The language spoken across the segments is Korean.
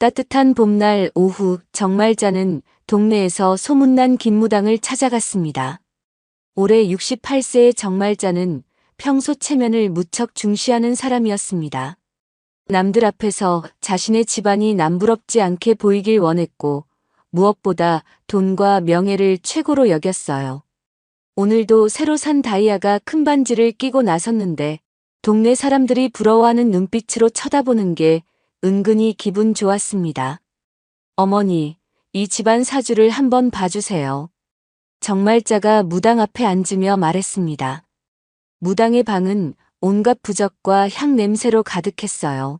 따뜻한 봄날 오후 정말자는 동네에서 소문난 김무당을 찾아갔습니다. 올해 68세의 정말자는 평소 체면을 무척 중시하는 사람이었습니다. 남들 앞에서 자신의 집안이 남부럽지 않게 보이길 원했고 무엇보다 돈과 명예를 최고로 여겼어요. 오늘도 새로 산 다이아가 큰 반지를 끼고 나섰는데 동네 사람들이 부러워하는 눈빛으로 쳐다보는 게 은근히 기분 좋았습니다. 어머니, 이 집안 사주를 한번 봐주세요. 정말자가 무당 앞에 앉으며 말했습니다. 무당의 방은 온갖 부적과 향 냄새로 가득했어요.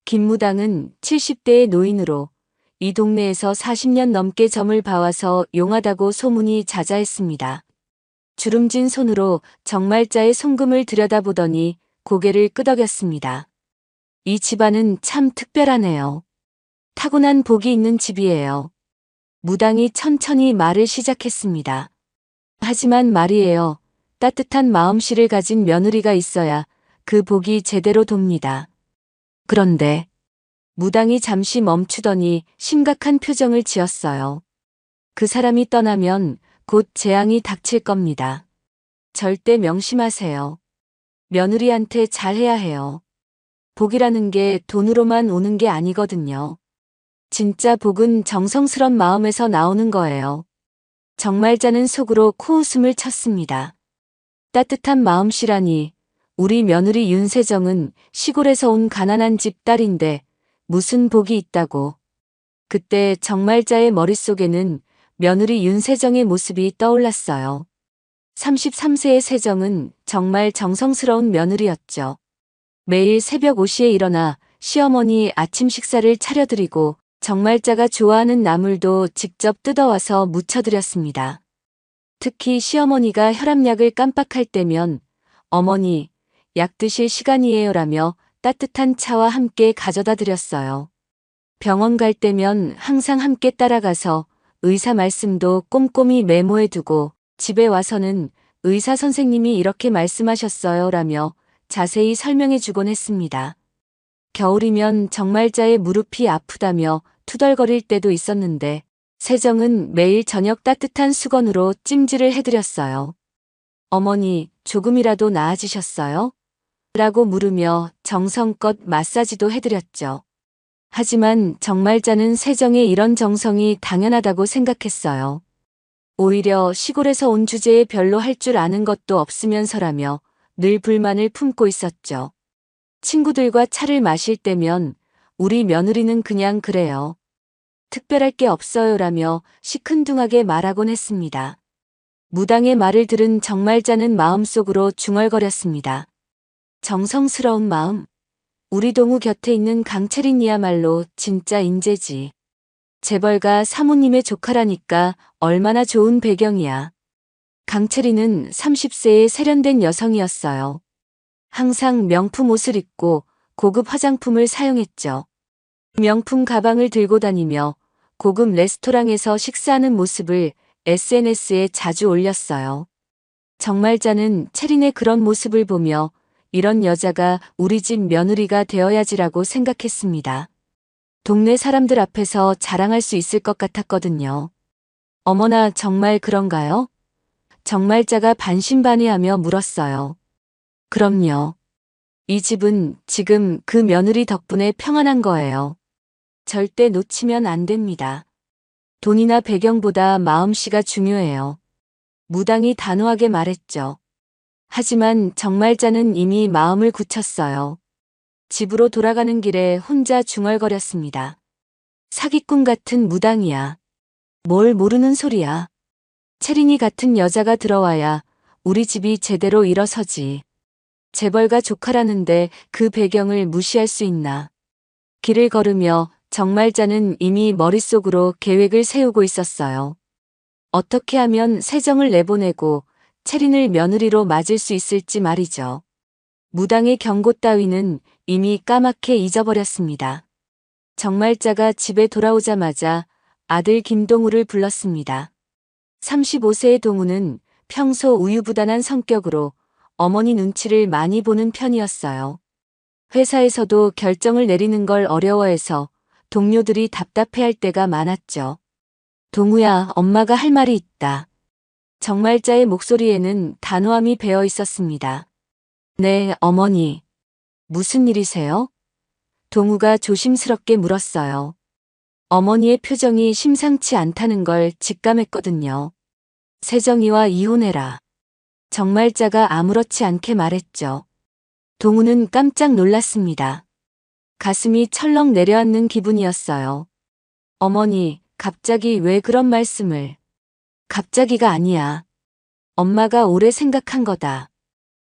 김무당은 70대의 노인으로 이 동네에서 40년 넘게 점을 봐와서 용하다고 소문이 자자했습니다. 주름진 손으로 정말자의 손금을 들여다보더니 고개를 끄덕였습니다. 이 집안은 참 특별하네요. 타고난 복이 있는 집이에요. 무당이 천천히 말을 시작했습니다. 하지만 말이에요. 따뜻한 마음씨를 가진 며느리가 있어야 그 복이 제대로 돕니다. 그런데 무당이 잠시 멈추더니 심각한 표정을 지었어요. 그 사람이 떠나면 곧 재앙이 닥칠 겁니다. 절대 명심하세요. 며느리한테 잘해야 해요. 복이라는 게 돈으로만 오는 게 아니거든요. 진짜 복은 정성스런 마음에서 나오는 거예요. 정말자는 속으로 코웃음을 쳤습니다. 따뜻한 마음씨라니, 우리 며느리 윤세정은 시골에서 온 가난한 집 딸인데 무슨 복이 있다고. 그때 정말자의 머릿속에는 며느리 윤세정의 모습이 떠올랐어요. 33세의 세정은 정말 정성스러운 며느리였죠. 매일 새벽 5시에 일어나 시어머니 아침 식사를 차려드리고 정말자가 좋아하는 나물도 직접 뜯어와서 무쳐드렸습니다. 특히 시어머니가 혈압약을 깜빡할 때면 어머니, 약 드실 시간이에요라며 따뜻한 차와 함께 가져다 드렸어요. 병원 갈 때면 항상 함께 따라가서 의사 말씀도 꼼꼼히 메모해두고 집에 와서는 의사 선생님이 이렇게 말씀하셨어요 라며 자세히 설명해주곤 했습니다. 겨울이면 정말자의 무릎이 아프다며 투덜거릴 때도 있었는데 세정은 매일 저녁 따뜻한 수건으로 찜질을 해드렸어요. 어머니, 조금이라도 나아지셨어요? 라고 물으며 정성껏 마사지도 해드렸죠. 하지만 정말자는 세정의 이런 정성이 당연하다고 생각했어요. 오히려 시골에서 온 주제에 별로 할 줄 아는 것도 없으면서라며 늘 불만을 품고 있었죠. 친구들과 차를 마실 때면 우리 며느리는 그냥 그래요. 특별할 게 없어요라며 시큰둥하게 말하곤 했습니다. 무당의 말을 들은 정말자는 마음속으로 중얼거렸습니다. 정성스러운 마음. 우리 동우 곁에 있는 강채린이야말로 진짜 인재지. 재벌가 사모님의 조카라니까 얼마나 좋은 배경이야. 강채린은 30세의 세련된 여성이었어요. 항상 명품 옷을 입고 고급 화장품을 사용했죠. 명품 가방을 들고 다니며 고급 레스토랑에서 식사하는 모습을 SNS에 자주 올렸어요. 정말자는 채린의 그런 모습을 보며 이런 여자가 우리 집 며느리가 되어야지라고 생각했습니다. 동네 사람들 앞에서 자랑할 수 있을 것 같았거든요. 어머나 정말 그런가요? 정말자가 반신반의하며 물었어요. 그럼요. 이 집은 지금 그 며느리 덕분에 평안한 거예요. 절대 놓치면 안 됩니다. 돈이나 배경보다 마음씨가 중요해요. 무당이 단호하게 말했죠. 하지만 정말자는 이미 마음을 굳혔어요. 집으로 돌아가는 길에 혼자 중얼거렸습니다. 사기꾼 같은 무당이야. 뭘 모르는 소리야. 채린이 같은 여자가 들어와야 우리 집이 제대로 일어서지. 재벌가 조카라는데 그 배경을 무시할 수 있나. 길을 걸으며 정말자는 이미 머릿속으로 계획을 세우고 있었어요. 어떻게 하면 세정을 내보내고 채린을 며느리로 맞을 수 있을지 말이죠. 무당의 경고 따위는 이미 까맣게 잊어버렸습니다. 정말자가 집에 돌아오자마자 아들 김동우를 불렀습니다. 35세의 동우는 평소 우유부단한 성격으로 어머니 눈치를 많이 보는 편이었어요. 회사에서도 결정을 내리는 걸 어려워해서 동료들이 답답해할 때가 많았죠. 동우야, 엄마가 할 말이 있다. 정말자의 목소리에는 단호함이 배어 있었습니다. 네, 어머니. 무슨 일이세요? 동우가 조심스럽게 물었어요. 어머니의 표정이 심상치 않다는 걸 직감했거든요. 세정이와 이혼해라. 정말자가 아무렇지 않게 말했죠. 동우는 깜짝 놀랐습니다. 가슴이 철렁 내려앉는 기분이었어요. 어머니, 갑자기 왜 그런 말씀을? 갑자기가 아니야. 엄마가 오래 생각한 거다.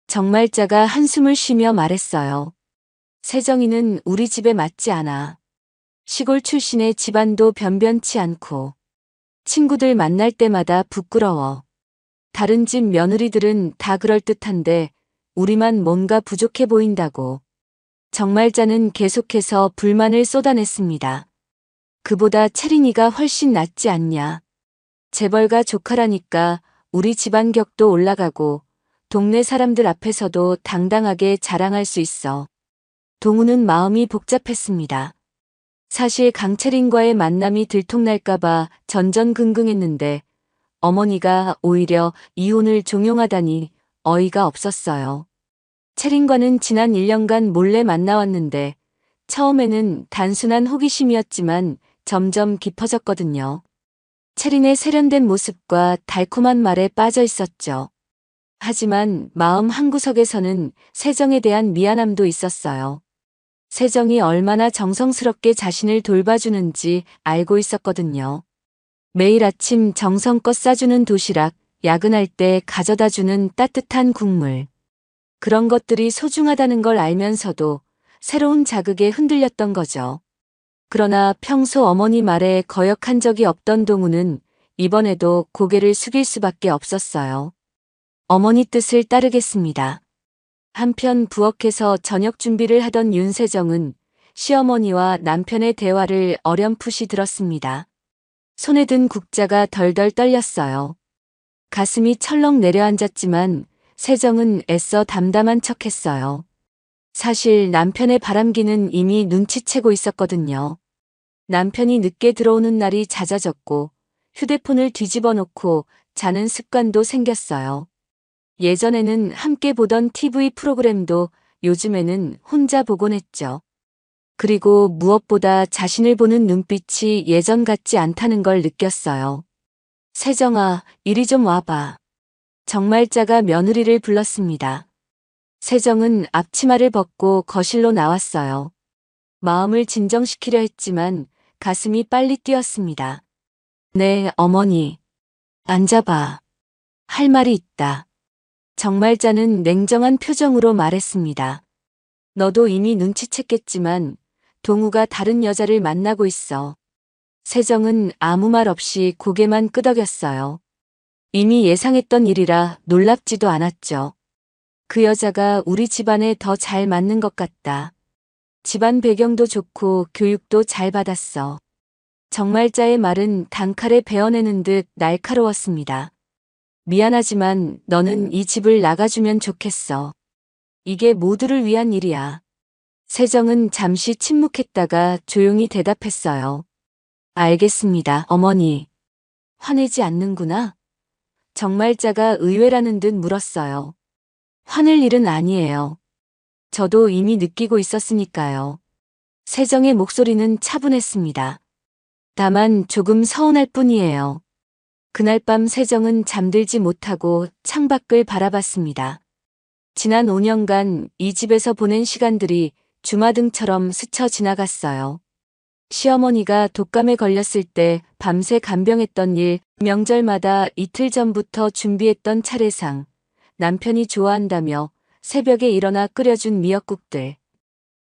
정말자가 한숨을 쉬며 말했어요. 세정이는 우리 집에 맞지 않아. 시골 출신의 집안도 변변치 않고 친구들 만날 때마다 부끄러워. 다른 집 며느리들은 다 그럴듯한데 우리만 뭔가 부족해 보인다고. 정말자는 계속해서 불만을 쏟아냈습니다. 그보다 채린이가 훨씬 낫지 않냐. 재벌가 조카라니까 우리 집안 격도 올라가고 동네 사람들 앞에서도 당당하게 자랑할 수 있어. 동우는 마음이 복잡했습니다. 사실 강채린과의 만남이 들통날까봐 전전긍긍했는데 어머니가 오히려 이혼을 종용하다니 어이가 없었어요. 채린과는 지난 1년간 몰래 만나왔는데 처음에는 단순한 호기심이었지만 점점 깊어졌거든요. 채린의 세련된 모습과 달콤한 말에 빠져 있었죠. 하지만 마음 한구석에서는 세정에 대한 미안함도 있었어요. 세정이 얼마나 정성스럽게 자신을 돌봐주는지 알고 있었거든요. 매일 아침 정성껏 싸주는 도시락, 야근할 때 가져다주는 따뜻한 국물. 그런 것들이 소중하다는 걸 알면서도 새로운 자극에 흔들렸던 거죠. 그러나 평소 어머니 말에 거역한 적이 없던 동우는 이번에도 고개를 숙일 수밖에 없었어요. 어머니 뜻을 따르겠습니다. 한편 부엌에서 저녁 준비를 하던 윤세정은 시어머니와 남편의 대화를 어렴풋이 들었습니다. 손에 든 국자가 덜덜 떨렸어요. 가슴이 철렁 내려앉았지만 세정은 애써 담담한 척했어요. 사실 남편의 바람기는 이미 눈치채고 있었거든요. 남편이 늦게 들어오는 날이 잦아졌고 휴대폰을 뒤집어 놓고 자는 습관도 생겼어요. 예전에는 함께 보던 TV 프로그램도 요즘에는 혼자 보곤 했죠. 그리고 무엇보다 자신을 보는 눈빛이 예전 같지 않다는 걸 느꼈어요. 세정아, 이리 좀 와봐. 정말자가 며느리를 불렀습니다. 세정은 앞치마를 벗고 거실로 나왔어요. 마음을 진정시키려 했지만 가슴이 빨리 뛰었습니다. 네, 어머니. 앉아봐. 할 말이 있다. 정말자는 냉정한 표정으로 말했습니다. 너도 이미 눈치챘겠지만 동우가 다른 여자를 만나고 있어. 세정은 아무 말 없이 고개만 끄덕였어요. 이미 예상했던 일이라 놀랍지도 않았죠. 그 여자가 우리 집안에 더 잘 맞는 것 같다. 집안 배경도 좋고 교육도 잘 받았어. 정말자의 말은 단칼에 베어내는 듯 날카로웠습니다. 미안하지만 너는 이 집을 나가주면 좋겠어. 이게 모두를 위한 일이야. 세정은 잠시 침묵했다가 조용히 대답했어요. 알겠습니다, 어머니. 화내지 않는구나. 정말자가 의외라는 듯 물었어요. 화낼 일은 아니에요. 저도 이미 느끼고 있었으니까요. 세정의 목소리는 차분했습니다. 다만 조금 서운할 뿐이에요. 그날 밤 세정은 잠들지 못하고 창밖을 바라봤습니다. 지난 5년간 이 집에서 보낸 시간들이 주마등처럼 스쳐 지나갔어요. 시어머니가 독감에 걸렸을 때 밤새 간병했던 일, 명절마다 이틀 전부터 준비했던 차례상, 남편이 좋아한다며 새벽에 일어나 끓여준 미역국들.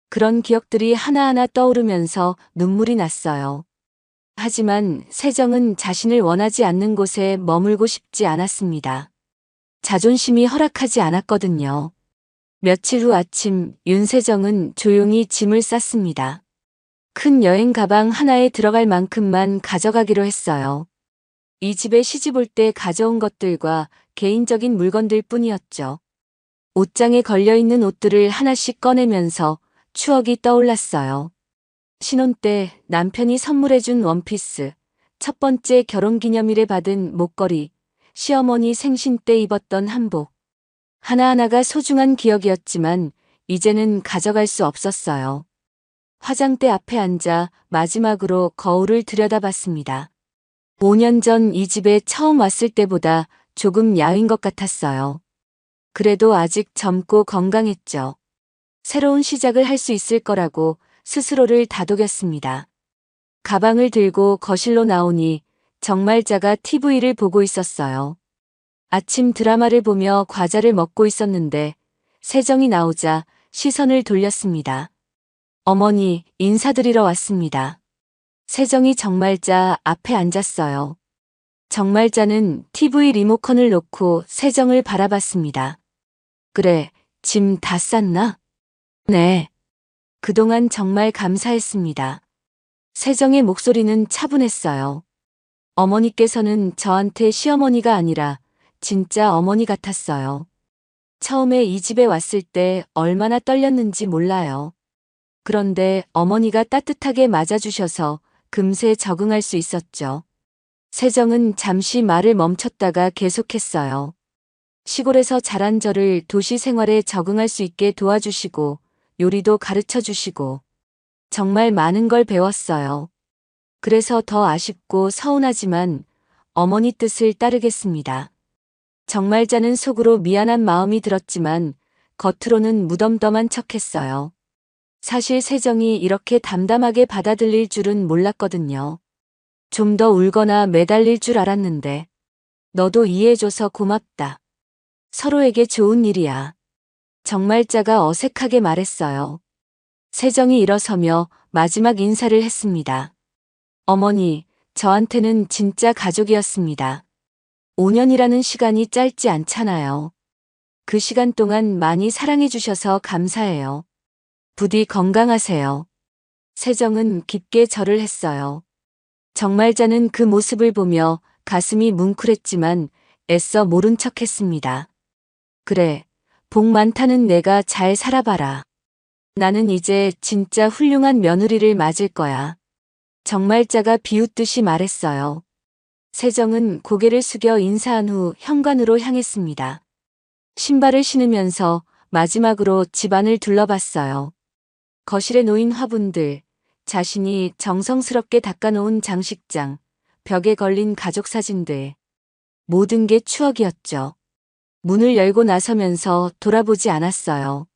그런 기억들이 하나하나 떠오르면서 눈물이 났어요. 하지만 세정은 자신을 원하지 않는 곳에 머물고 싶지 않았습니다. 자존심이 허락하지 않았거든요. 며칠 후 아침 윤세정은 조용히 짐을 쌌습니다. 큰 여행 가방 하나에 들어갈 만큼만 가져가기로 했어요. 이 집에 시집 올 때 가져온 것들과 개인적인 물건들 뿐이었죠. 옷장에 걸려있는 옷들을 하나씩 꺼내면서 추억이 떠올랐어요. 신혼 때 남편이 선물해준 원피스, 첫 번째 결혼기념일에 받은 목걸이, 시어머니 생신 때 입었던 한복. 하나하나가 소중한 기억이었지만 이제는 가져갈 수 없었어요. 화장대 앞에 앉아 마지막으로 거울을 들여다봤습니다. 5년 전 이 집에 처음 왔을 때보다 조금 야윈 것 같았어요. 그래도 아직 젊고 건강했죠. 새로운 시작을 할 수 있을 거라고 스스로를 다독였습니다. 가방을 들고 거실로 나오니 정말자가 TV를 보고 있었어요. 아침 드라마를 보며 과자를 먹고 있었는데 세정이 나오자 시선을 돌렸습니다. 어머니, 인사드리러 왔습니다. 세정이 정말자 앞에 앉았어요. 정말자는 TV 리모컨을 놓고 세정을 바라봤습니다. 그래, 짐 다 쌌나? 네. 그동안 정말 감사했습니다. 세정의 목소리는 차분했어요. 어머니께서는 저한테 시어머니가 아니라 진짜 어머니 같았어요. 처음에 이 집에 왔을 때 얼마나 떨렸는지 몰라요. 그런데 어머니가 따뜻하게 맞아주셔서 금세 적응할 수 있었죠. 세정은 잠시 말을 멈췄다가 계속했어요. 시골에서 자란 저를 도시 생활에 적응할 수 있게 도와주시고 요리도 가르쳐 주시고 정말 많은 걸 배웠어요. 그래서 더 아쉽고 서운하지만 어머니 뜻을 따르겠습니다. 정말자는 속으로 미안한 마음이 들었지만 겉으로는 무덤덤한 척했어요. 사실 세정이 이렇게 담담하게 받아들일 줄은 몰랐거든요. 좀 더 울거나 매달릴 줄 알았는데 너도 이해해줘서 고맙다. 서로에게 좋은 일이야. 정말자가 어색하게 말했어요. 세정이 일어서며 마지막 인사를 했습니다. 어머니, 저한테는 진짜 가족이었습니다. 5년이라는 시간이 짧지 않잖아요. 그 시간 동안 많이 사랑해 주셔서 감사해요. 부디 건강하세요. 세정은 깊게 절을 했어요. 정말자는 그 모습을 보며 가슴이 뭉클했지만 애써 모른 척했습니다. 그래, 복 많다는 내가 잘 살아봐라. 나는 이제 진짜 훌륭한 며느리를 맞을 거야. 정말자가 비웃듯이 말했어요. 세정은 고개를 숙여 인사한 후 현관으로 향했습니다. 신발을 신으면서 마지막으로 집안을 둘러봤어요. 거실에 놓인 화분들, 자신이 정성스럽게 닦아놓은 장식장, 벽에 걸린 가족 사진들. 모든 게 추억이었죠. 문을 열고 나서면서 돌아보지 않았어요.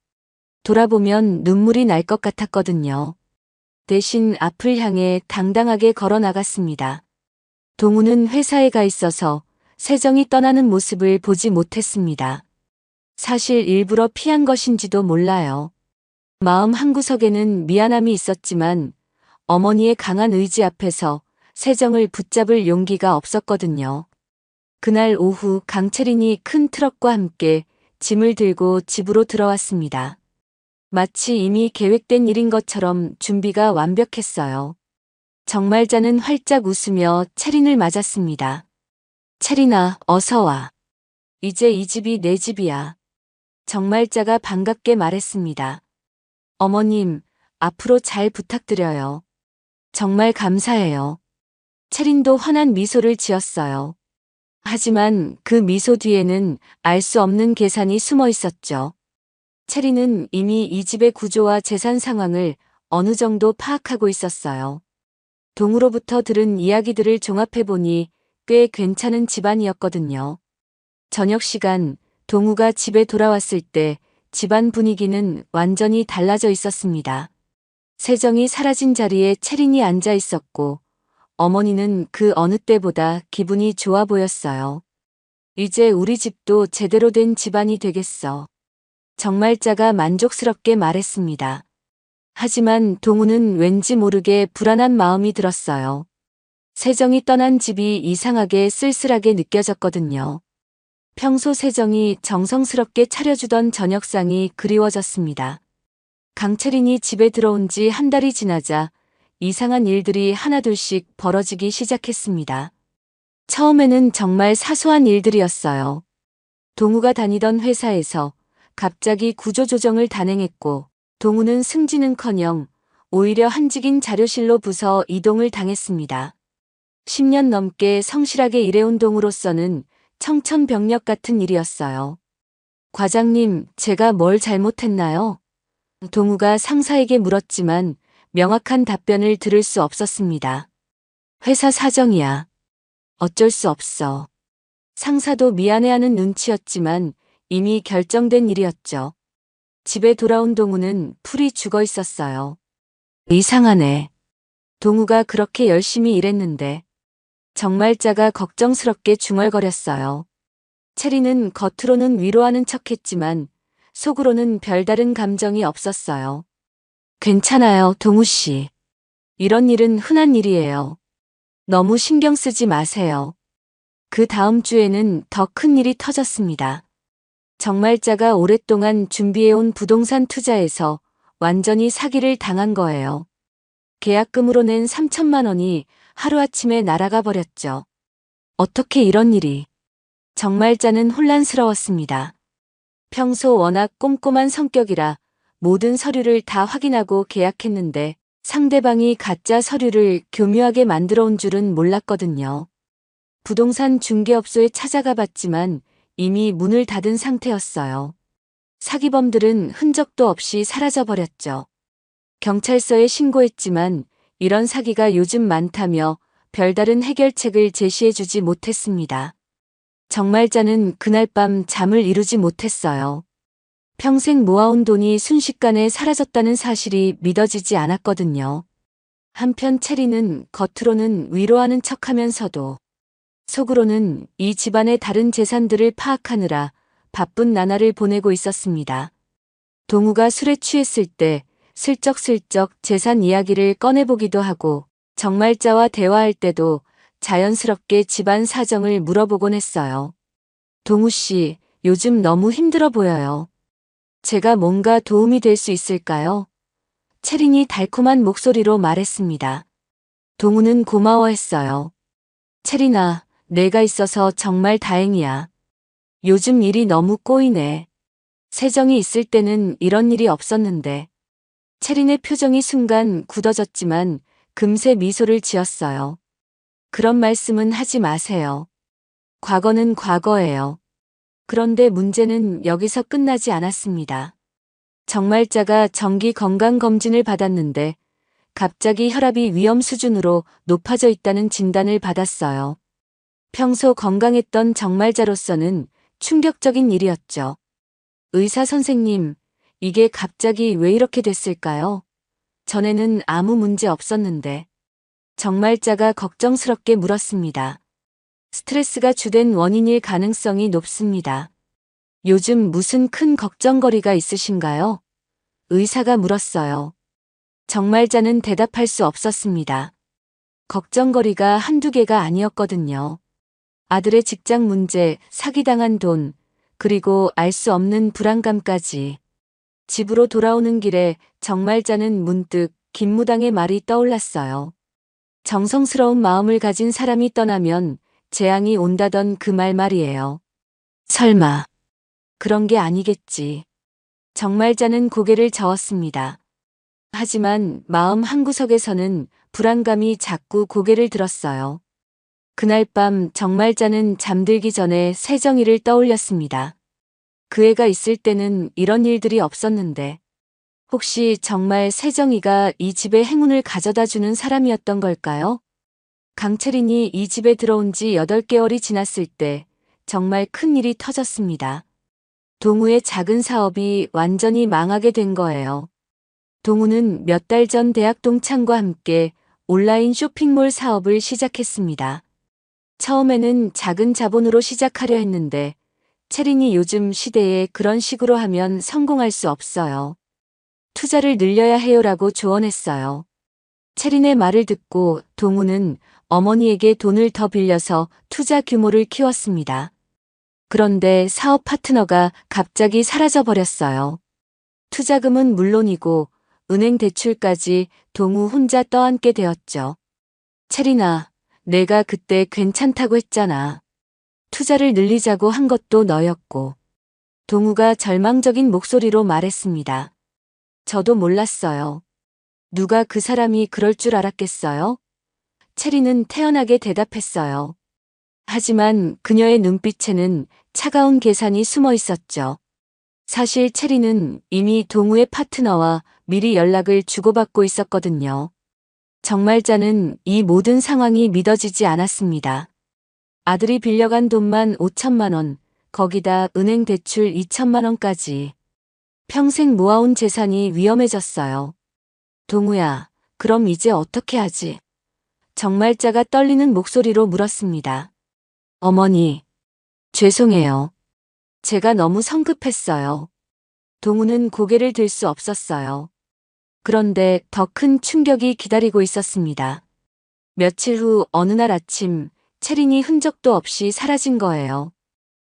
돌아보면 눈물이 날 것 같았거든요. 대신 앞을 향해 당당하게 걸어 나갔습니다. 동우는 회사에 가 있어서 세정이 떠나는 모습을 보지 못했습니다. 사실 일부러 피한 것인지도 몰라요. 마음 한구석에는 미안함이 있었지만 어머니의 강한 의지 앞에서 세정을 붙잡을 용기가 없었거든요. 그날 오후 강채린이 큰 트럭과 함께 짐을 들고 집으로 들어왔습니다. 마치 이미 계획된 일인 것처럼 준비가 완벽했어요. 정말자는 활짝 웃으며 채린을 맞았습니다. 채린아, 어서 와. 이제 이 집이 내 집이야. 정말자가 반갑게 말했습니다. 어머님, 앞으로 잘 부탁드려요. 정말 감사해요. 채린도 환한 미소를 지었어요. 하지만 그 미소 뒤에는 알 수 없는 계산이 숨어 있었죠. 채린은 이미 이 집의 구조와 재산 상황을 어느 정도 파악하고 있었어요. 동우로부터 들은 이야기들을 종합해보니 꽤 괜찮은 집안이었거든요. 저녁 시간 동우가 집에 돌아왔을 때 집안 분위기는 완전히 달라져 있었습니다. 세정이 사라진 자리에 채린이 앉아 있었고 어머니는 그 어느 때보다 기분이 좋아 보였어요. 이제 우리 집도 제대로 된 집안이 되겠어. 정말자가 만족스럽게 말했습니다. 하지만 동우는 왠지 모르게 불안한 마음이 들었어요. 세정이 떠난 집이 이상하게 쓸쓸하게 느껴졌거든요. 평소 세정이 정성스럽게 차려주던 저녁상이 그리워졌습니다. 강채린이 집에 들어온 지 한 달이 지나자 이상한 일들이 하나둘씩 벌어지기 시작했습니다. 처음에는 정말 사소한 일들이었어요. 동우가 다니던 회사에서 갑자기 구조조정을 단행했고 동우는 승진은커녕 오히려 한직인 자료실로 부서 이동을 당했습니다. 10년 넘게 성실하게 일해온 동우로서는 청천벽력 같은 일이었어요. 과장님, 제가 뭘 잘못했나요? 동우가 상사에게 물었지만 명확한 답변을 들을 수 없었습니다. 회사 사정이야. 어쩔 수 없어. 상사도 미안해하는 눈치였지만 이미 결정된 일이었죠. 집에 돌아온 동우는 풀이 죽어 있었어요. 이상하네. 동우가 그렇게 열심히 일했는데 정말자가 걱정스럽게 중얼거렸어요. 체리는 겉으로는 위로하는 척했지만 속으로는 별다른 감정이 없었어요. 괜찮아요, 동우 씨. 이런 일은 흔한 일이에요. 너무 신경 쓰지 마세요. 그 다음 주에는 더 큰 일이 터졌습니다. 정말자가 오랫동안 준비해온 부동산 투자에서 완전히 사기를 당한 거예요. 계약금으로 낸 3천만 원이 하루아침에 날아가 버렸죠. 어떻게 이런 일이. 정말자는 혼란스러웠습니다. 평소 워낙 꼼꼼한 성격이라 모든 서류를 다 확인하고 계약했는데 상대방이 가짜 서류를 교묘하게 만들어 온 줄은 몰랐거든요. 부동산 중개업소에 찾아가 봤지만 이미 문을 닫은 상태였어요. 사기범들은 흔적도 없이 사라져 버렸죠. 경찰서에 신고했지만 이런 사기가 요즘 많다며 별다른 해결책을 제시해주지 못했습니다. 정말자는 그날 밤 잠을 이루지 못했어요. 평생 모아온 돈이 순식간에 사라졌다는 사실이 믿어지지 않았거든요. 한편 체리는 겉으로는 위로하는 척하면서도 속으로는 이 집안의 다른 재산들을 파악하느라 바쁜 나날을 보내고 있었습니다. 동우가 술에 취했을 때 슬쩍슬쩍 재산 이야기를 꺼내보기도 하고 정말자와 대화할 때도 자연스럽게 집안 사정을 물어보곤 했어요. 동우 씨, 요즘 너무 힘들어 보여요. 제가 뭔가 도움이 될 수 있을까요? 체린이 달콤한 목소리로 말했습니다. 동우는 고마워했어요. 체린아, 내가 있어서 정말 다행이야. 요즘 일이 너무 꼬이네. 세정이 있을 때는 이런 일이 없었는데. 체린의 표정이 순간 굳어졌지만 금세 미소를 지었어요. 그런 말씀은 하지 마세요. 과거는 과거예요. 그런데 문제는 여기서 끝나지 않았습니다. 정말자가 정기 건강검진을 받았는데 갑자기 혈압이 위험 수준으로 높아져 있다는 진단을 받았어요. 평소 건강했던 정말자로서는 충격적인 일이었죠. 의사 선생님, 이게 갑자기 왜 이렇게 됐을까요? 전에는 아무 문제 없었는데. 정말자가 걱정스럽게 물었습니다. 스트레스가 주된 원인일 가능성이 높습니다. 요즘 무슨 큰 걱정거리가 있으신가요? 의사가 물었어요. 정말자는 대답할 수 없었습니다. 걱정거리가 한두 개가 아니었거든요. 아들의 직장 문제, 사기당한 돈, 그리고 알 수 없는 불안감까지. 집으로 돌아오는 길에 정말자는 문득 김무당의 말이 떠올랐어요. 정성스러운 마음을 가진 사람이 떠나면 재앙이 온다던 그 말 말이에요. 설마 그런 게 아니겠지. 정말자는 고개를 저었습니다. 하지만 마음 한구석에서는 불안감이 자꾸 고개를 들었어요. 그날 밤 정말자는 잠들기 전에 세정이를 떠올렸습니다. 그 애가 있을 때는 이런 일들이 없었는데 혹시 정말 세정이가 이 집에 행운을 가져다 주는 사람이었던 걸까요? 강채린이 이 집에 들어온 지 8개월이 지났을 때 정말 큰 일이 터졌습니다. 동우의 작은 사업이 완전히 망하게 된 거예요. 동우는 몇 달 전 대학 동창과 함께 온라인 쇼핑몰 사업을 시작했습니다. 처음에는 작은 자본으로 시작하려 했는데 채린이 요즘 시대에 그런 식으로 하면 성공할 수 없어요. 투자를 늘려야 해요라고 조언했어요. 채린의 말을 듣고 동우는 어머니에게 돈을 더 빌려서 투자 규모를 키웠습니다. 그런데 사업 파트너가 갑자기 사라져 버렸어요. 투자금은 물론이고 은행 대출까지 동우 혼자 떠안게 되었죠. 채린아, 내가 그때 괜찮다고 했잖아. 투자를 늘리자고 한 것도 너였고. 동우가 절망적인 목소리로 말했습니다. 저도 몰랐어요. 누가 그 사람이 그럴 줄 알았겠어요? 체리는 태연하게 대답했어요. 하지만 그녀의 눈빛에는 차가운 계산이 숨어 있었죠. 사실 체리는 이미 동우의 파트너와 미리 연락을 주고받고 있었거든요. 정말자는 이 모든 상황이 믿어지지 않았습니다. 아들이 빌려간 돈만 5천만 원, 거기다 은행 대출 2천만 원까지. 평생 모아온 재산이 위험해졌어요. 동우야, 그럼 이제 어떻게 하지? 정말자가 떨리는 목소리로 물었습니다. 어머니, 죄송해요. 제가 너무 성급했어요. 동우는 고개를 들 수 없었어요. 그런데 더 큰 충격이 기다리고 있었습니다. 며칠 후 어느 날 아침, 체린이 흔적도 없이 사라진 거예요.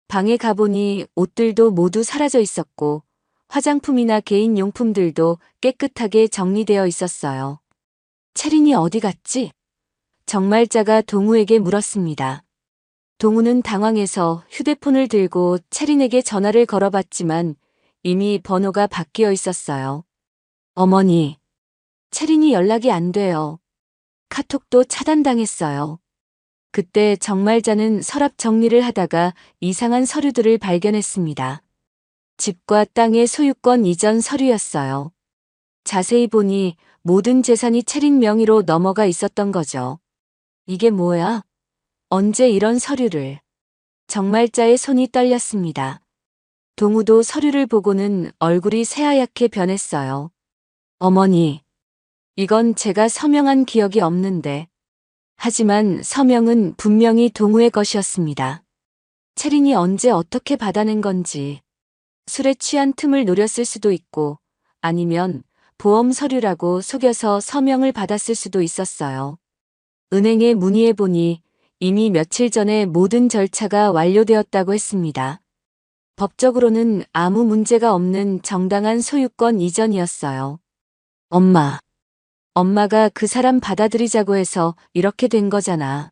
방에 가보니 옷들도 모두 사라져 있었고, 화장품이나 개인 용품들도 깨끗하게 정리되어 있었어요. 체린이 어디 갔지? 정말자가 동우에게 물었습니다. 동우는 당황해서 휴대폰을 들고 체린에게 전화를 걸어봤지만 이미 번호가 바뀌어 있었어요. 어머니, 체린이 연락이 안 돼요. 카톡도 차단당했어요. 그때 정말자는 서랍 정리를 하다가 이상한 서류들을 발견했습니다. 집과 땅의 소유권 이전 서류였어요. 자세히 보니 모든 재산이 체린 명의로 넘어가 있었던 거죠. 이게 뭐야? 언제 이런 서류를? 정말자의 손이 떨렸습니다. 동우도 서류를 보고는 얼굴이 새하얗게 변했어요. 어머니, 이건 제가 서명한 기억이 없는데. 하지만 서명은 분명히 동우의 것이었습니다. 체린이 언제 어떻게 받아낸 건지. 술에 취한 틈을 노렸을 수도 있고 아니면 보험 서류라고 속여서 서명을 받았을 수도 있었어요. 은행에 문의해보니 이미 며칠 전에 모든 절차가 완료되었다고 했습니다. 법적으로는 아무 문제가 없는 정당한 소유권 이전이었어요. 엄마가 그 사람 받아들이자고 해서 이렇게 된 거잖아.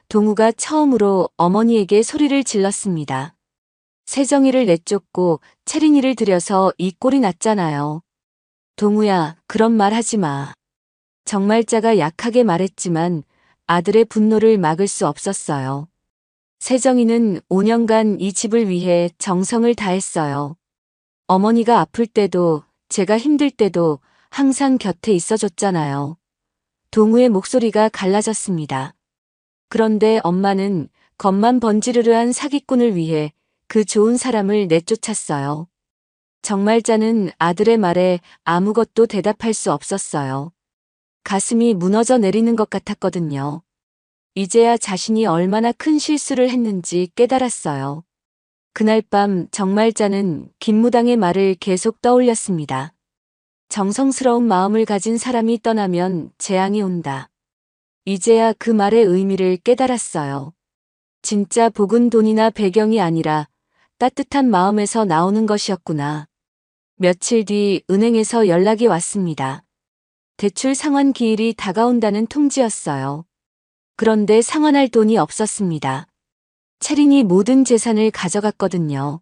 동우가 처음으로 어머니에게 소리를 질렀습니다. 세정이를 내쫓고 체린이를 들여서 이 꼴이 났잖아요. 동우야, 그런 말 하지 마. 정말자가 약하게 말했지만 아들의 분노를 막을 수 없었어요. 세정이는 5년간 이 집을 위해 정성을 다했어요. 어머니가 아플 때도 제가 힘들 때도 항상 곁에 있어줬잖아요. 동우의 목소리가 갈라졌습니다. 그런데 엄마는 겉만 번지르르한 사기꾼을 위해 그 좋은 사람을 내쫓았어요. 정말자는 아들의 말에 아무것도 대답할 수 없었어요. 가슴이 무너져 내리는 것 같았거든요. 이제야 자신이 얼마나 큰 실수를 했는지 깨달았어요. 그날 밤 정말자는 김무당의 말을 계속 떠올렸습니다. 정성스러운 마음을 가진 사람이 떠나면 재앙이 온다. 이제야 그 말의 의미를 깨달았어요. 진짜 복은 돈이나 배경이 아니라 따뜻한 마음에서 나오는 것이었구나. 며칠 뒤 은행에서 연락이 왔습니다. 대출 상환 기일이 다가온다는 통지였어요. 그런데 상환할 돈이 없었습니다. 체린이 모든 재산을 가져갔거든요.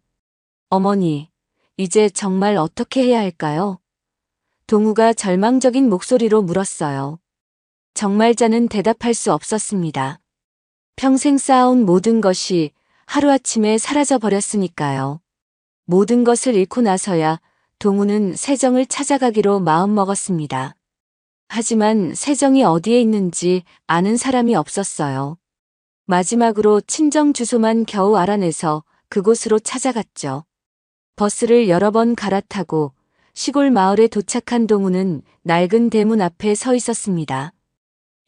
어머니, 이제 정말 어떻게 해야 할까요? 동우가 절망적인 목소리로 물었어요. 정말자는 대답할 수 없었습니다. 평생 쌓아온 모든 것이 하루아침에 사라져 버렸으니까요. 모든 것을 잃고 나서야 동우는 세정을 찾아가기로 마음먹었습니다. 하지만 세정이 어디에 있는지 아는 사람이 없었어요. 마지막으로 친정 주소만 겨우 알아내서 그곳으로 찾아갔죠. 버스를 여러 번 갈아타고 시골 마을에 도착한 동우는 낡은 대문 앞에 서 있었습니다.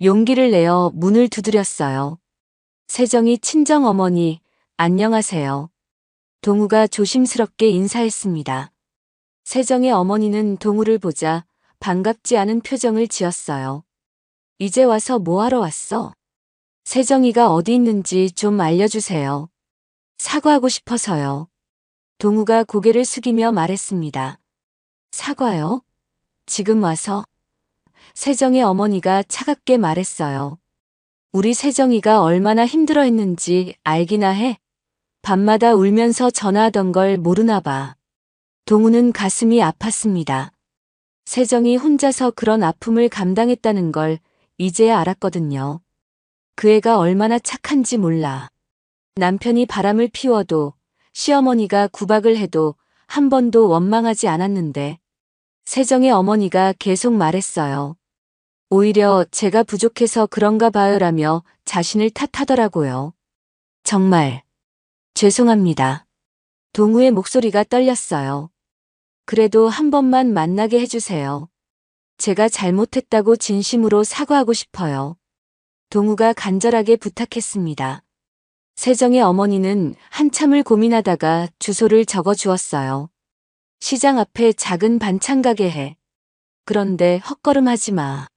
용기를 내어 문을 두드렸어요. 세정이 친정 어머니, 안녕하세요. 동우가 조심스럽게 인사했습니다. 세정의 어머니는 동우를 보자 반갑지 않은 표정을 지었어요. 이제 와서 뭐 하러 왔어? 세정이가 어디 있는지 좀 알려주세요. 사과하고 싶어서요. 동우가 고개를 숙이며 말했습니다. 사과요? 지금 와서? 세정의 어머니가 차갑게 말했어요. 우리 세정이가 얼마나 힘들어했는지 알기나 해? 밤마다 울면서 전화하던 걸 모르나 봐. 동우는 가슴이 아팠습니다. 세정이 혼자서 그런 아픔을 감당했다는 걸 이제야 알았거든요. 그 애가 얼마나 착한지 몰라. 남편이 바람을 피워도 시어머니가 구박을 해도 한 번도 원망하지 않았는데 세정의 어머니가 계속 말했어요. 오히려 제가 부족해서 그런가 봐요라며 자신을 탓하더라고요. 정말 죄송합니다. 동우의 목소리가 떨렸어요. 그래도 한 번만 만나게 해주세요. 제가 잘못했다고 진심으로 사과하고 싶어요. 동우가 간절하게 부탁했습니다. 세정의 어머니는 한참을 고민하다가 주소를 적어 주었어요. 시장 앞에 작은 반찬 가게 해. 그런데 헛걸음하지 마.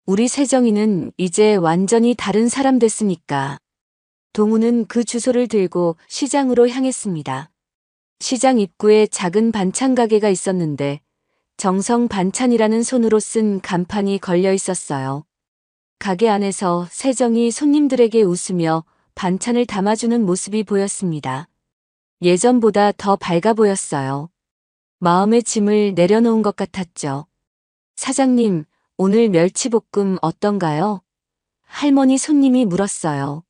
우리 세정이는 이제 완전히 다른 사람 됐으니까. 동우는 그 주소를 들고 시장으로 향했습니다. 시장 입구에 작은 반찬 가게가 있었는데 정성 반찬이라는 손으로 쓴 간판이 걸려 있었어요. 가게 안에서 세정이 손님들에게 웃으며 반찬을 담아주는 모습이 보였습니다. 예전보다 더 밝아 보였어요. 마음의 짐을 내려놓은 것 같았죠. 사장님, 오늘 멸치볶음 어떤가요? 할머니 손님이 물었어요.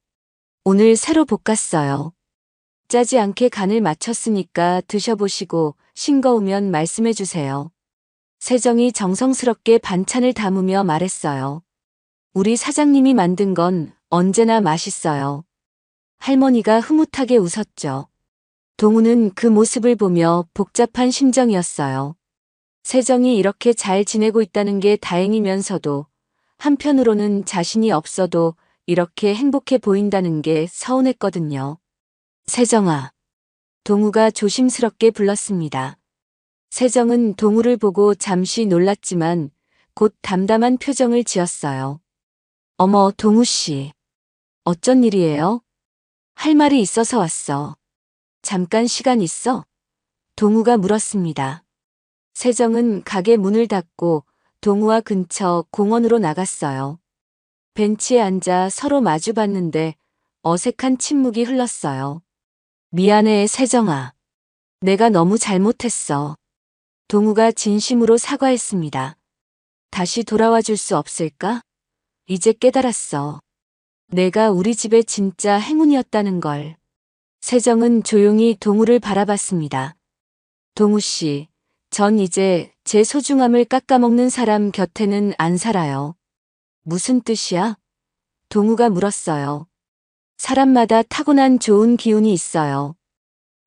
오늘 새로 볶았어요. 짜지 않게 간을 맞췄으니까 드셔보시고 싱거우면 말씀해 주세요. 세정이 정성스럽게 반찬을 담으며 말했어요. 우리 사장님이 만든 건 언제나 맛있어요. 할머니가 흐뭇하게 웃었죠. 동우는 그 모습을 보며 복잡한 심정이었어요. 세정이 이렇게 잘 지내고 있다는 게 다행이면서도 한편으로는 자신이 없어도 이렇게 행복해 보인다는 게 서운했거든요. 세정아. 동우가 조심스럽게 불렀습니다. 세정은 동우를 보고 잠시 놀랐지만 곧 담담한 표정을 지었어요. 어머, 동우 씨. 어쩐 일이에요? 할 말이 있어서 왔어. 잠깐 시간 있어? 동우가 물었습니다. 세정은 가게 문을 닫고 동우와 근처 공원으로 나갔어요. 벤치에 앉아 서로 마주 봤는데 어색한 침묵이 흘렀어요. 미안해, 세정아. 내가 너무 잘못했어. 동우가 진심으로 사과했습니다. 다시 돌아와 줄 수 없을까? 이제 깨달았어. 내가 우리 집의 진짜 행운이었다는 걸. 세정은 조용히 동우를 바라봤습니다. 동우 씨, 전 이제 제 소중함을 깎아먹는 사람 곁에는 안 살아요. 무슨 뜻이야? 동우가 물었어요. 사람마다 타고난 좋은 기운이 있어요.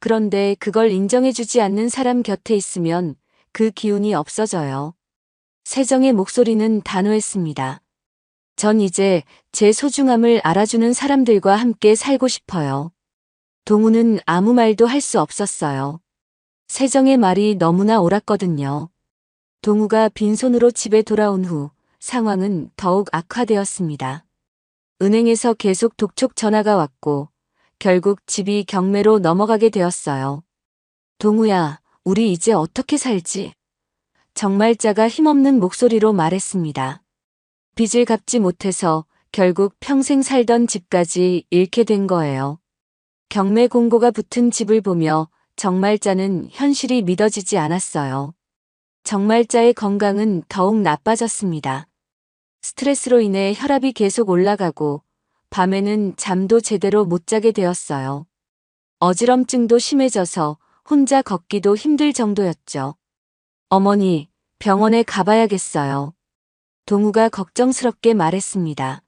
그런데 그걸 인정해주지 않는 사람 곁에 있으면 그 기운이 없어져요. 세정의 목소리는 단호했습니다. 전 이제 제 소중함을 알아주는 사람들과 함께 살고 싶어요. 동우는 아무 말도 할 수 없었어요. 세정의 말이 너무나 옳았거든요. 동우가 빈손으로 집에 돌아온 후 상황은 더욱 악화되었습니다. 은행에서 계속 독촉 전화가 왔고 결국 집이 경매로 넘어가게 되었어요. 동우야, 우리 이제 어떻게 살지? 정말자가 힘없는 목소리로 말했습니다. 빚을 갚지 못해서 결국 평생 살던 집까지 잃게 된 거예요. 경매 공고가 붙은 집을 보며 정말자는 현실이 믿어지지 않았어요. 정말자의 건강은 더욱 나빠졌습니다. 스트레스로 인해 혈압이 계속 올라가고 밤에는 잠도 제대로 못 자게 되었어요. 어지럼증도 심해져서 혼자 걷기도 힘들 정도였죠. 어머니, 병원에 가봐야겠어요. 동우가 걱정스럽게 말했습니다.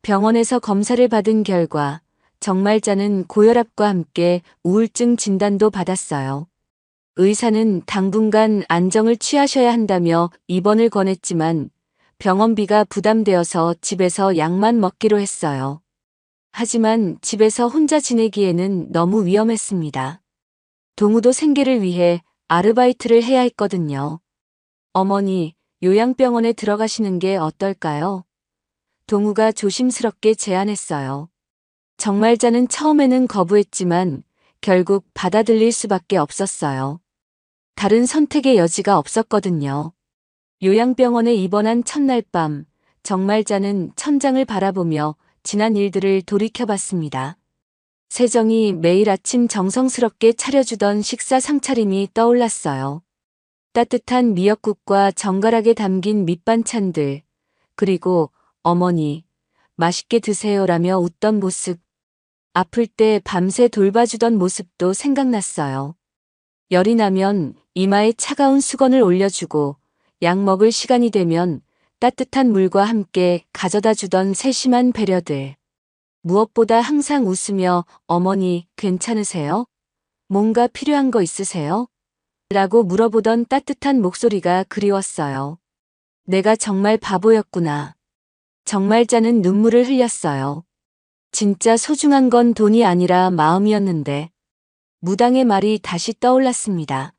병원에서 검사를 받은 결과 정말자는 고혈압과 함께 우울증 진단도 받았어요. 의사는 당분간 안정을 취하셔야 한다며 입원을 권했지만 병원비가 부담되어서 집에서 약만 먹기로 했어요. 하지만 집에서 혼자 지내기에는 너무 위험했습니다. 동우도 생계를 위해 아르바이트를 해야 했거든요. 어머니, 요양병원에 들어가시는 게 어떨까요? 동우가 조심스럽게 제안했어요. 정말자는 처음에는 거부했지만 결국 받아들일 수밖에 없었어요. 다른 선택의 여지가 없었거든요. 요양병원에 입원한 첫날 밤, 정말자는 천장을 바라보며 지난 일들을 돌이켜봤습니다. 세정이 매일 아침 정성스럽게 차려주던 식사 상차림이 떠올랐어요. 따뜻한 미역국과 정갈하게 담긴 밑반찬들, 그리고 어머니, 맛있게 드세요라며 웃던 모습. 아플 때 밤새 돌봐주던 모습도 생각났어요. 열이 나면 이마에 차가운 수건을 올려주고 약 먹을 시간이 되면 따뜻한 물과 함께 가져다 주던 세심한 배려들. 무엇보다 항상 웃으며 어머니 괜찮으세요? 뭔가 필요한 거 있으세요? 라고 물어보던 따뜻한 목소리가 그리웠어요. 내가 정말 바보였구나. 정말 짜는 눈물을 흘렸어요. 진짜 소중한 건 돈이 아니라 마음이었는데. 무당의 말이 다시 떠올랐습니다.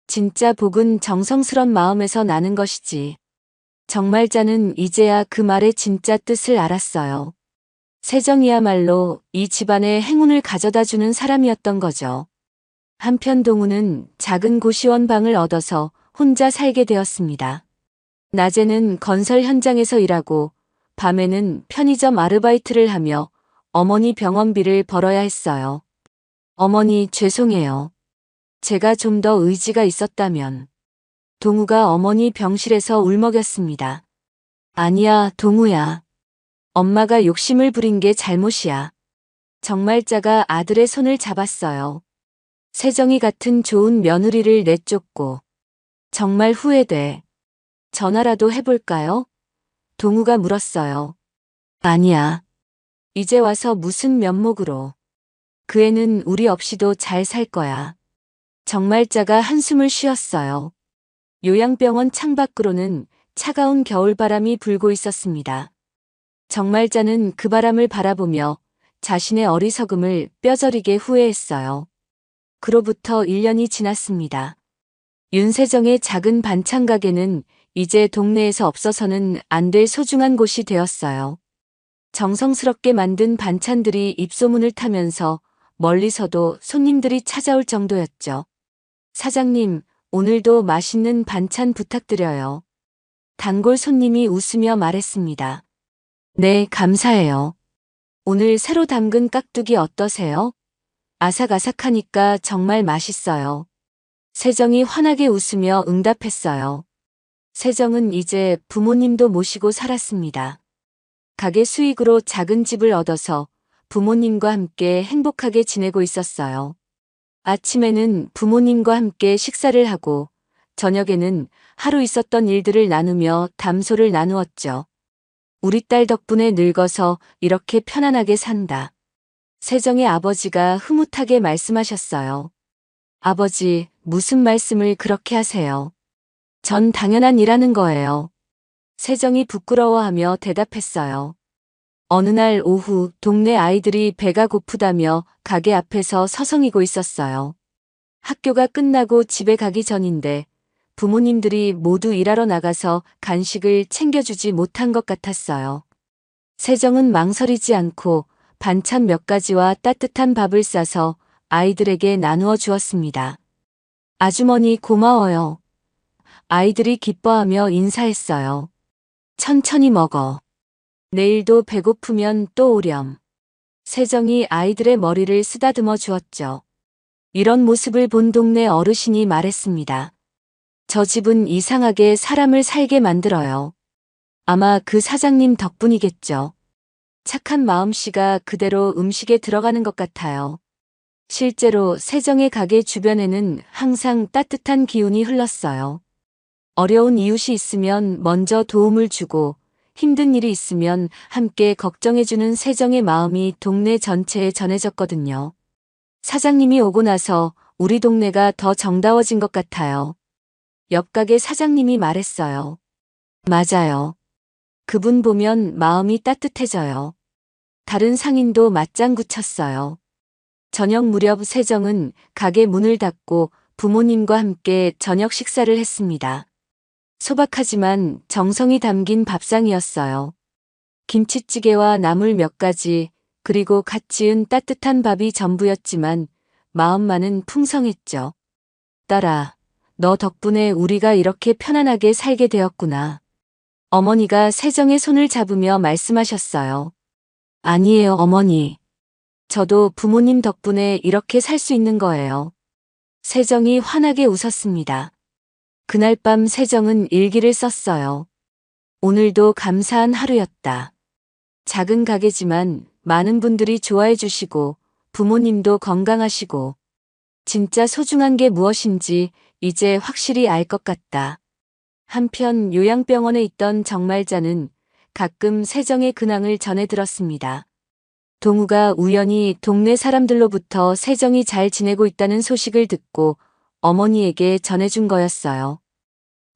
진짜 복은 정성스런 마음에서 나는 것이지. 정말자는 이제야 그 말의 진짜 뜻을 알았어요. 세정이야말로 이 집안의 행운을 가져다주는 사람이었던 거죠. 한편 동우는 작은 고시원 방을 얻어서 혼자 살게 되었습니다. 낮에는 건설 현장에서 일하고 밤에는 편의점 아르바이트를 하며 어머니 병원비를 벌어야 했어요. 어머니 죄송해요. 제가 좀 더 의지가 있었다면. 동우가 어머니 병실에서 울먹였습니다. 아니야, 동우야. 엄마가 욕심을 부린 게 잘못이야. 정말자가 아들의 손을 잡았어요. 세정이 같은 좋은 며느리를 내쫓고. 정말 후회돼. 전화라도 해볼까요? 동우가 물었어요. 아니야. 이제 와서 무슨 면목으로. 그 애는 우리 없이도 잘 살 거야. 정말자가 한숨을 쉬었어요. 요양병원 창밖으로는 차가운 겨울바람이 불고 있었습니다. 정말자는 그 바람을 바라보며 자신의 어리석음을 뼈저리게 후회했어요. 그로부터 1년이 지났습니다. 윤세정의 작은 반찬 가게는 이제 동네에서 없어서는 안 될 소중한 곳이 되었어요. 정성스럽게 만든 반찬들이 입소문을 타면서 멀리서도 손님들이 찾아올 정도였죠. 사장님, 오늘도 맛있는 반찬 부탁드려요. 단골 손님이 웃으며 말했습니다. 네, 감사해요. 오늘 새로 담근 깍두기 어떠세요? 아삭아삭하니까 정말 맛있어요. 세정이 환하게 웃으며 응답했어요. 세정은 이제 부모님도 모시고 살았습니다. 가게 수익으로 작은 집을 얻어서 부모님과 함께 행복하게 지내고 있었어요. 아침에는 부모님과 함께 식사를 하고 저녁에는 하루 있었던 일들을 나누며 담소를 나누었죠. 우리 딸 덕분에 늙어서 이렇게 편안하게 산다. 세정의 아버지가 흐뭇하게 말씀하셨어요. 아버지, 무슨 말씀을 그렇게 하세요? 전 당연한 일하는 거예요. 세정이 부끄러워하며 대답했어요. 어느 날 오후 동네 아이들이 배가 고프다며 가게 앞에서 서성이고 있었어요. 학교가 끝나고 집에 가기 전인데 부모님들이 모두 일하러 나가서 간식을 챙겨주지 못한 것 같았어요. 세정은 망설이지 않고 반찬 몇 가지와 따뜻한 밥을 싸서 아이들에게 나누어 주었습니다. 아주머니 고마워요. 아이들이 기뻐하며 인사했어요. 천천히 먹어. 내일도 배고프면 또 오렴. 세정이 아이들의 머리를 쓰다듬어 주었죠. 이런 모습을 본 동네 어르신이 말했습니다. 저 집은 이상하게 사람을 살게 만들어요. 아마 그 사장님 덕분이겠죠. 착한 마음씨가 그대로 음식에 들어가는 것 같아요. 실제로 세정의 가게 주변에는 항상 따뜻한 기운이 흘렀어요. 어려운 이웃이 있으면 먼저 도움을 주고 힘든 일이 있으면 함께 걱정해주는 세정의 마음이 동네 전체에 전해졌거든요. 사장님이 오고 나서 우리 동네가 더 정다워진 것 같아요. 옆 가게 사장님이 말했어요. 맞아요. 그분 보면 마음이 따뜻해져요. 다른 상인도 맞장구 쳤어요. 저녁 무렵 세정은 가게 문을 닫고 부모님과 함께 저녁 식사를 했습니다. 소박하지만 정성이 담긴 밥상이었어요. 김치찌개와 나물 몇 가지, 그리고 갓 지은 따뜻한 밥이 전부였지만 마음만은 풍성했죠. 딸아, 너 덕분에 우리가 이렇게 편안하게 살게 되었구나. 어머니가 세정의 손을 잡으며 말씀하셨어요. 아니에요, 어머니. 저도 부모님 덕분에 이렇게 살 수 있는 거예요. 세정이 환하게 웃었습니다. 그날 밤 세정은 일기를 썼어요. 오늘도 감사한 하루였다. 작은 가게지만 많은 분들이 좋아해 주시고 부모님도 건강하시고 진짜 소중한 게 무엇인지 이제 확실히 알 것 같다. 한편 요양병원에 있던 정말자는 가끔 세정의 근황을 전해 들었습니다. 동우가 우연히 동네 사람들로부터 세정이 잘 지내고 있다는 소식을 듣고 어머니에게 전해준 거였어요.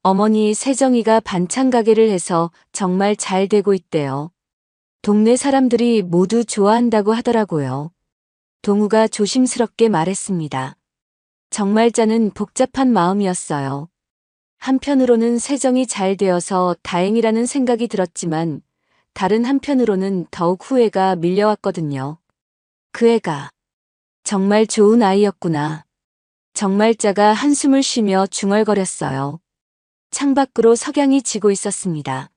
어머니 세정이가 반찬 가게를 해서 정말 잘 되고 있대요. 동네 사람들이 모두 좋아한다고 하더라고요. 동우가 조심스럽게 말했습니다. 정말자는 복잡한 마음이었어요. 한편으로는 세정이 잘 되어서 다행이라는 생각이 들었지만 다른 한편으로는 더욱 후회가 밀려왔거든요. 그 애가 정말 좋은 아이였구나. 정말자가 한숨을 쉬며 중얼거렸어요. 창밖으로 석양이 지고 있었습니다.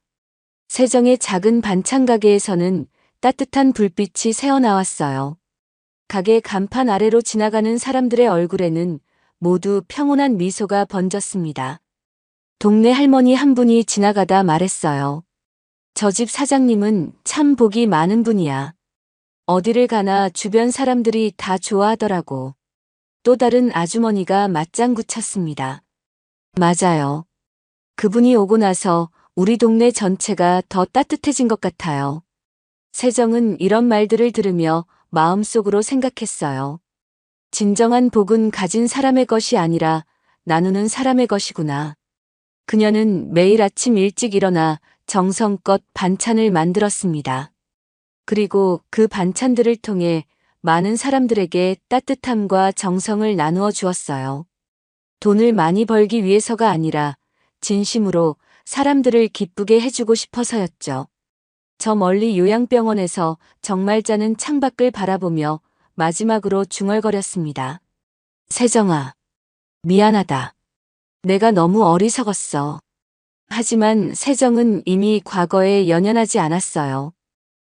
세정의 작은 반찬 가게에서는 따뜻한 불빛이 새어나왔어요. 가게 간판 아래로 지나가는 사람들의 얼굴에는 모두 평온한 미소가 번졌습니다. 동네 할머니 한 분이 지나가다 말했어요. 저 집 사장님은 참 복이 많은 분이야. 어디를 가나 주변 사람들이 다 좋아하더라고. 또 다른 아주머니가 맞장구 쳤습니다. 맞아요. 그분이 오고 나서 우리 동네 전체가 더 따뜻해진 것 같아요. 세정은 이런 말들을 들으며 마음속으로 생각했어요. 진정한 복은 가진 사람의 것이 아니라 나누는 사람의 것이구나. 그녀는 매일 아침 일찍 일어나 정성껏 반찬을 만들었습니다. 그리고 그 반찬들을 통해 많은 사람들에게 따뜻함과 정성을 나누어 주었어요. 돈을 많이 벌기 위해서가 아니라 진심으로 사람들을 기쁘게 해주고 싶어서였죠. 저 멀리 요양병원에서 정말자는 창밖을 바라보며 마지막으로 중얼거렸습니다. 세정아, 미안하다. 내가 너무 어리석었어. 하지만 세정은 이미 과거에 연연하지 않았어요.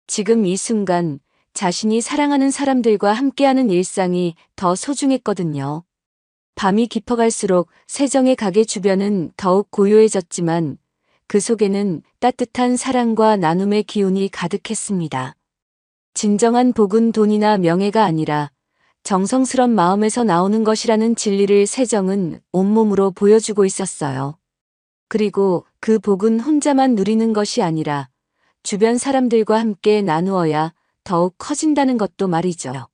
지금 이 순간 자신이 사랑하는 사람들과 함께하는 일상이 더 소중했거든요. 밤이 깊어갈수록 세정의 가게 주변은 더욱 고요해졌지만 그 속에는 따뜻한 사랑과 나눔의 기운이 가득했습니다. 진정한 복은 돈이나 명예가 아니라 정성스런 마음에서 나오는 것이라는 진리를 세정은 온몸으로 보여주고 있었어요. 그리고 그 복은 혼자만 누리는 것이 아니라 주변 사람들과 함께 나누어야 더욱 커진다는 것도 말이죠.